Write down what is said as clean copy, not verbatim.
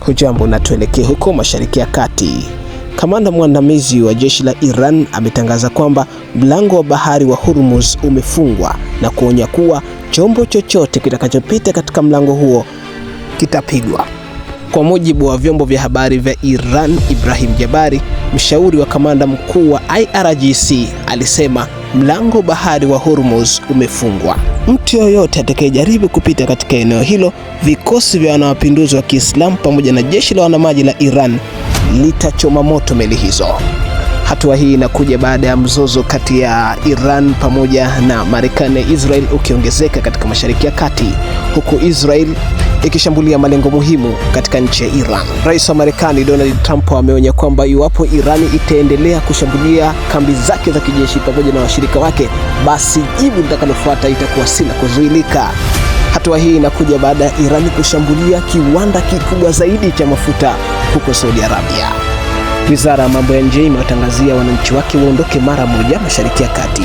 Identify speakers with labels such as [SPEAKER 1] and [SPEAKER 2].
[SPEAKER 1] Hujambo na tuelekee huko Mashariki ya Kati. Kamanda mwandamizi wa jeshi la Iran ametangaza kwamba mlango wa bahari wa Hormuz umefungwa na kuonya kuwa chombo chochote kitakachopita katika mlango huo kitapigwa. Kwa mujibu wa vyombo vya habari vya Iran, Ibrahim Jabari, mshauri wa kamanda mkuu wa IRGC, alisema mlango bahari wa Hormuz umefungwa. Mtu yoyote atakayejaribu kupita katika eneo hilo, vikosi vya wanamapinduzi wa Kiislamu pamoja na jeshi la wanamaji la Iran litachoma moto meli hizo. Hatua hii inakuja baada ya mzozo kati ya Iran pamoja na Marekani na Israel ukiongezeka katika Mashariki ya Kati, huku Israel ikishambulia malengo muhimu katika nchi ya Iran. Rais wa Marekani Donald Trump ameonya kwamba iwapo Iran itaendelea kushambulia kambi zake za kijeshi pamoja na washirika wake, basi jibu litakalofuata itakuwa si la kuzuilika. Hatua hii inakuja baada ya Iran kushambulia kiwanda kikubwa zaidi cha mafuta huko Saudi Arabia. Wizara ya mambo ya nje imewatangazia wananchi wake waondoke mara moja Mashariki ya Kati.